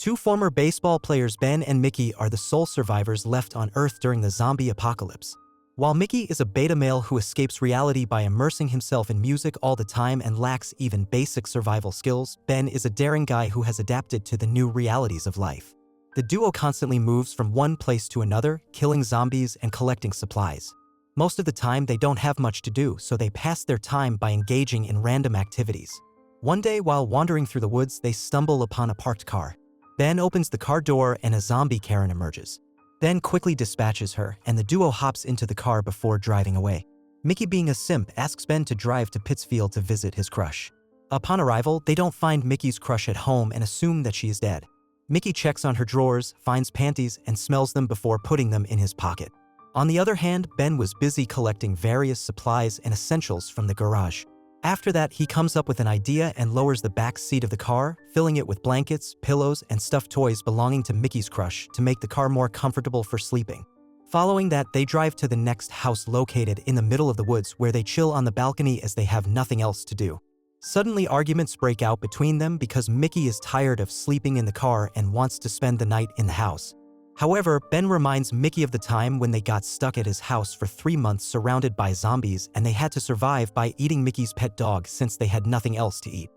Two former baseball players Ben and Mickey are the sole survivors left on Earth during the zombie apocalypse. While Mickey is a beta male who escapes reality by immersing himself in music all the time and lacks even basic survival skills, Ben is a daring guy who has adapted to the new realities of life. The duo constantly moves from one place to another, killing zombies and collecting supplies. Most of the time they don't have much to do, so they pass their time by engaging in random activities. One day while wandering through the woods, they stumble upon a parked car. Ben opens the car door and a zombie Karen emerges. Ben quickly dispatches her, and the duo hops into the car before driving away. Mickey, being a simp, asks Ben to drive to Pittsfield to visit his crush. Upon arrival, they don't find Mickey's crush at home and assume that she is dead. Mickey checks on her drawers, finds panties, and smells them before putting them in his pocket. On the other hand, Ben was busy collecting various supplies and essentials from the garage. After that, he comes up with an idea and lowers the back seat of the car, filling it with blankets, pillows, and stuffed toys belonging to Mickey's crush to make the car more comfortable for sleeping. Following that, they drive to the next house located in the middle of the woods where they chill on the balcony as they have nothing else to do. Suddenly, arguments break out between them because Mickey is tired of sleeping in the car and wants to spend the night in the house. However, Ben reminds Mickey of the time when they got stuck at his house for 3 months surrounded by zombies and they had to survive by eating Mickey's pet dog since they had nothing else to eat.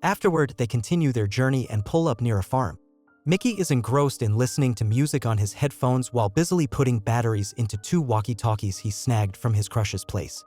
Afterward, they continue their journey and pull up near a farm. Mickey is engrossed in listening to music on his headphones while busily putting batteries into 2 walkie-talkies he snagged from his crush's place.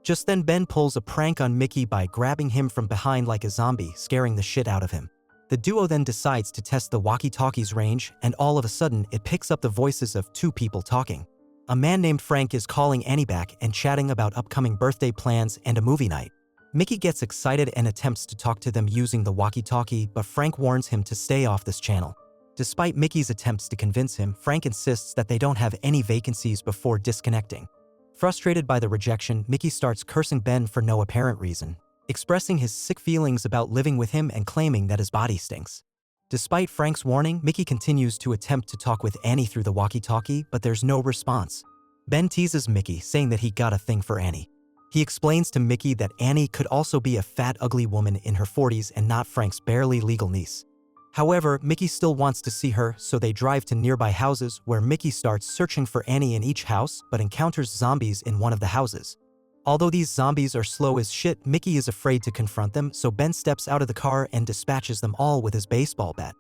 Just then, Ben pulls a prank on Mickey by grabbing him from behind like a zombie, scaring the shit out of him. The duo then decides to test the walkie-talkie's range, and all of a sudden, it picks up the voices of 2 people talking. A man named Frank is calling Annie back and chatting about upcoming birthday plans and a movie night. Mickey gets excited and attempts to talk to them using the walkie-talkie, but Frank warns him to stay off this channel. Despite Mickey's attempts to convince him, Frank insists that they don't have any vacancies before disconnecting. Frustrated by the rejection, Mickey starts cursing Ben for no apparent reason, expressing his sick feelings about living with him and claiming that his body stinks. Despite Frank's warning, Mickey continues to attempt to talk with Annie through the walkie-talkie, but there's no response. Ben teases Mickey, saying that he got a thing for Annie. He explains to Mickey that Annie could also be a fat, ugly woman in her 40s and not Frank's barely legal niece. However, Mickey still wants to see her, so they drive to nearby houses where Mickey starts searching for Annie in each house but encounters zombies in one of the houses. Although these zombies are slow as shit, Mickey is afraid to confront them, so Ben steps out of the car and dispatches them all with his baseball bat.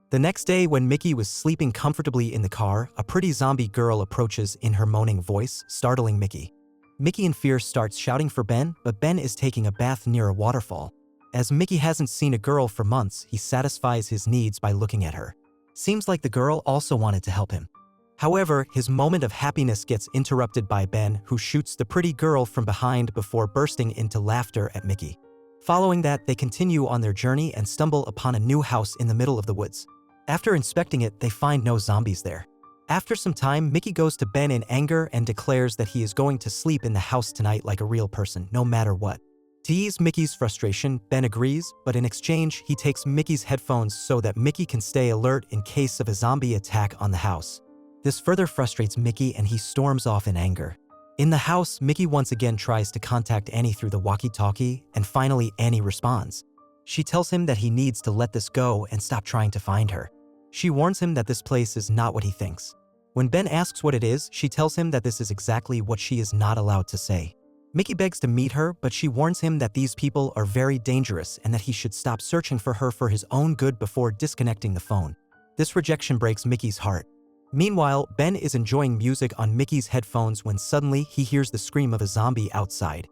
The next day, when Mickey was sleeping comfortably in the car, a pretty zombie girl approaches in her moaning voice, startling Mickey. Mickey in fear starts shouting for Ben, but Ben is taking a bath near a waterfall. As Mickey hasn't seen a girl for months, he satisfies his needs by looking at her. Seems like the girl also wanted to help him. However, his moment of happiness gets interrupted by Ben, who shoots the pretty girl from behind before bursting into laughter at Mickey. Following that, they continue on their journey and stumble upon a new house in the middle of the woods. After inspecting it, they find no zombies there. After some time, Mickey goes to Ben in anger and declares that he is going to sleep in the house tonight like a real person, no matter what. To ease Mickey's frustration, Ben agrees, but in exchange, he takes Mickey's headphones so that Mickey can stay alert in case of a zombie attack on the house. This further frustrates Mickey and he storms off in anger. In the house, Mickey once again tries to contact Annie through the walkie-talkie, and finally Annie responds. She tells him that he needs to let this go and stop trying to find her. She warns him that this place is not what he thinks. When Ben asks what it is, she tells him that this is exactly what she is not allowed to say. Mickey begs to meet her, but she warns him that these people are very dangerous and that he should stop searching for her for his own good before disconnecting the phone. This rejection breaks Mickey's heart. Meanwhile, Ben is enjoying music on Mickey's headphones when suddenly he hears the scream of a zombie outside.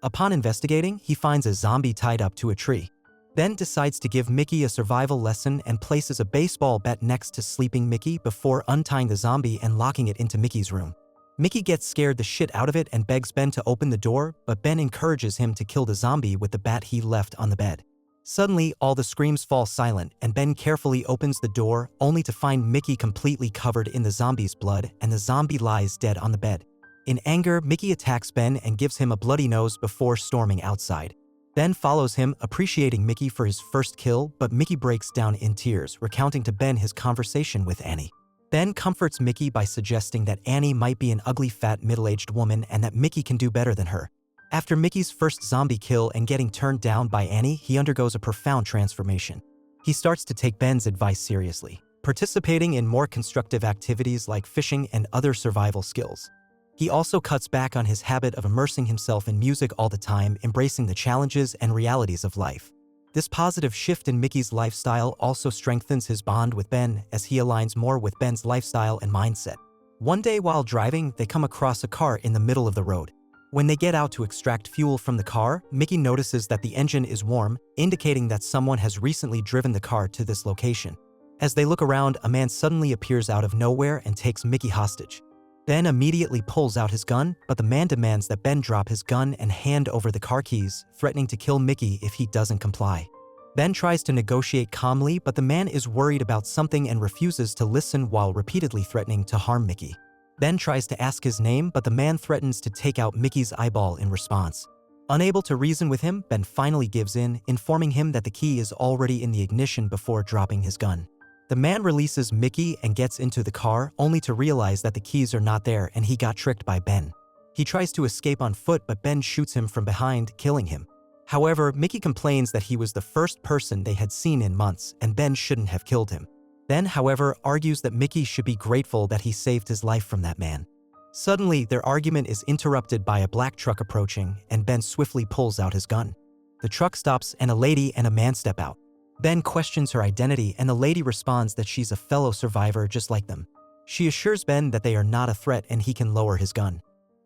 Upon investigating, he finds a zombie tied up to a tree. Ben decides to give Mickey a survival lesson and places a baseball bat next to sleeping Mickey before untying the zombie and locking it into Mickey's room. Mickey gets scared the shit out of it and begs Ben to open the door, but Ben encourages him to kill the zombie with the bat he left on the bed. Suddenly, all the screams fall silent and Ben carefully opens the door, only to find Mickey completely covered in the zombie's blood and the zombie lies dead on the bed. In anger, Mickey attacks Ben and gives him a bloody nose before storming outside. Ben follows him, appreciating Mickey for his first kill, but Mickey breaks down in tears, recounting to Ben his conversation with Annie. Ben comforts Mickey by suggesting that Annie might be an ugly, fat, middle-aged woman and that Mickey can do better than her. After Mickey's first zombie kill and getting turned down by Annie, he undergoes a profound transformation. He starts to take Ben's advice seriously. participating in more constructive activities like fishing and other survival skills. He also cuts back on his habit of immersing himself in music all the time, embracing the challenges and realities of life. This positive shift in Mickey's lifestyle also strengthens his bond with Ben as he aligns more with Ben's lifestyle and mindset. One day while driving, they come across a car in the middle of the road. When they get out to extract fuel from the car, Mickey notices that the engine is warm, indicating that someone has recently driven the car to this location. As they look around, a man suddenly appears out of nowhere and takes Mickey hostage. Ben immediately pulls out his gun, but the man demands that Ben drop his gun and hand over the car keys, threatening to kill Mickey if he doesn't comply. Ben tries to negotiate calmly, but the man is worried about something and refuses to listen while repeatedly threatening to harm Mickey. Ben tries to ask his name, but the man threatens to take out Mickey's eyeball in response. Unable to reason with him, Ben finally gives in, informing him that the key is already in the ignition before dropping his gun. The man releases Mickey and gets into the car, only to realize that the keys are not there and he got tricked by Ben. He tries to escape on foot, but Ben shoots him from behind, killing him. However, Mickey complains that he was the first person they had seen in months and Ben shouldn't have killed him. Ben, however, argues that Mickey should be grateful that he saved his life from that man. Suddenly, their argument is interrupted by a black truck approaching, and Ben swiftly pulls out his gun. The truck stops and a lady and a man step out. Ben questions her identity and the lady responds that she's a fellow survivor just like them. She assures Ben that they are not a threat and he can lower his gun.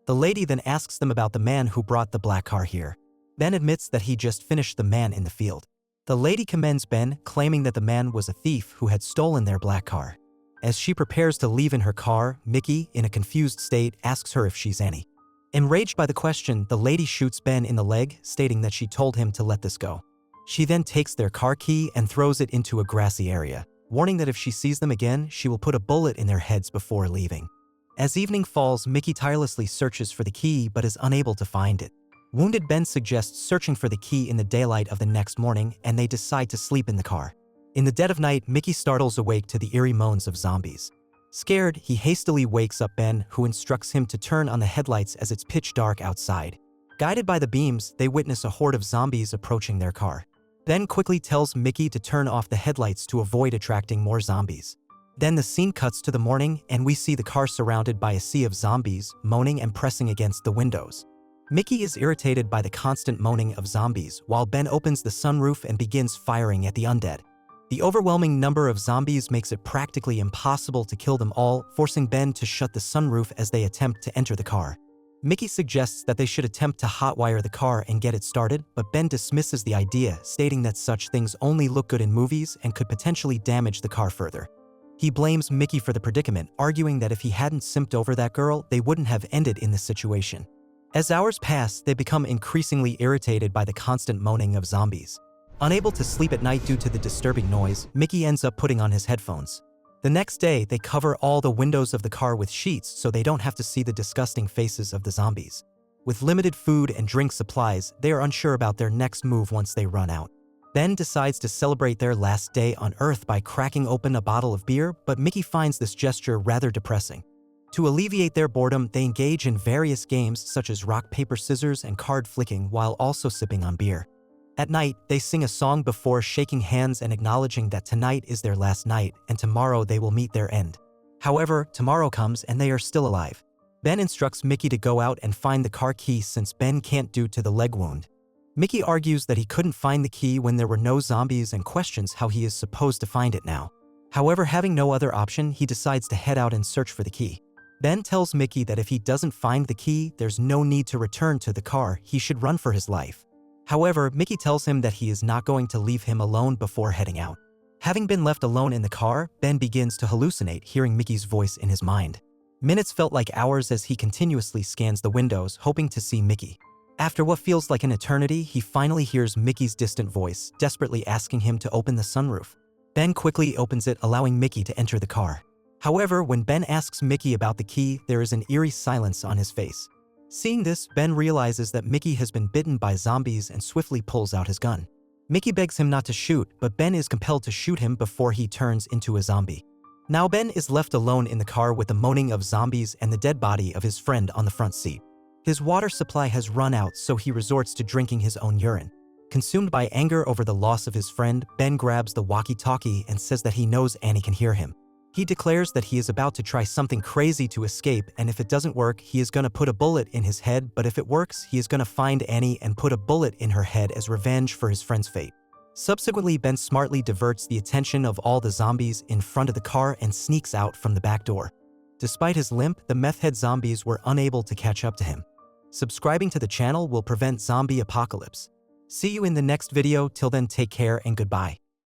The lady then asks them about the man who brought the black car here. Ben admits that he just finished the man in the field. The lady commends Ben, claiming that the man was a thief who had stolen their black car. As she prepares to leave in her car, Mickey, in a confused state, asks her if she's Annie. Enraged by the question, the lady shoots Ben in the leg, stating that she told him to let this go. She then takes their car key and throws it into a grassy area, warning that if she sees them again, she will put a bullet in their heads before leaving. As evening falls, Mickey tirelessly searches for the key but is unable to find it. Wounded Ben suggests searching for the key in the daylight of the next morning, and they decide to sleep in the car. In the dead of night, Mickey startles awake to the eerie moans of zombies. Scared, he hastily wakes up Ben, who instructs him to turn on the headlights as it's pitch dark outside. Guided by the beams, they witness a horde of zombies approaching their car. Ben quickly tells Mickey to turn off the headlights to avoid attracting more zombies. Then the scene cuts to the morning, and we see the car surrounded by a sea of zombies, moaning and pressing against the windows. Mickey is irritated by the constant moaning of zombies, while Ben opens the sunroof and begins firing at the undead. The overwhelming number of zombies makes it practically impossible to kill them all, forcing Ben to shut the sunroof as they attempt to enter the car. Mickey suggests that they should attempt to hotwire the car and get it started, but Ben dismisses the idea, stating that such things only look good in movies and could potentially damage the car further. He blames Mickey for the predicament, arguing that if he hadn't simped over that girl, they wouldn't have ended in this situation. As hours pass, they become increasingly irritated by the constant moaning of zombies. Unable to sleep at night due to the disturbing noise, Mickey ends up putting on his headphones. The next day, they cover all the windows of the car with sheets so they don't have to see the disgusting faces of the zombies. With limited food and drink supplies, they are unsure about their next move once they run out. Ben decides to celebrate their last day on Earth by cracking open a bottle of beer, but Mickey finds this gesture rather depressing. To alleviate their boredom, they engage in various games such as rock, paper, scissors, and card flicking while also sipping on beer. At night, they sing a song before shaking hands and acknowledging that tonight is their last night and tomorrow they will meet their end. However, tomorrow comes and they are still alive. Ben instructs Mickey to go out and find the car key since Ben can't due to the leg wound. Mickey argues that he couldn't find the key when there were no zombies and questions how he is supposed to find it now. However, having no other option, he decides to head out and search for the key. Ben tells Mickey that if he doesn't find the key, there's no need to return to the car, he should run for his life. However, Mickey tells him that he is not going to leave him alone before heading out. Having been left alone in the car, Ben begins to hallucinate, hearing Mickey's voice in his mind. Minutes felt like hours as he continuously scans the windows, hoping to see Mickey. After what feels like an eternity, he finally hears Mickey's distant voice, desperately asking him to open the sunroof. Ben quickly opens it, allowing Mickey to enter the car. However, when Ben asks Mickey about the key, there is an eerie silence on his face. Seeing this, Ben realizes that Mickey has been bitten by zombies and swiftly pulls out his gun. Mickey begs him not to shoot, but Ben is compelled to shoot him before he turns into a zombie. Now Ben is left alone in the car with the moaning of zombies and the dead body of his friend on the front seat. His water supply has run out, so he resorts to drinking his own urine. Consumed by anger over the loss of his friend, Ben grabs the walkie-talkie and says that he knows Annie can hear him. He declares that he is about to try something crazy to escape, and if it doesn't work, he is gonna put a bullet in his head, but if it works, he is gonna find Annie and put a bullet in her head as revenge for his friend's fate. Subsequently, Ben smartly diverts the attention of all the zombies in front of the car and sneaks out from the back door. Despite his limp, the meth head zombies were unable to catch up to him. Subscribing to the channel will prevent zombie apocalypse. See you in the next video. Till then, take care and goodbye.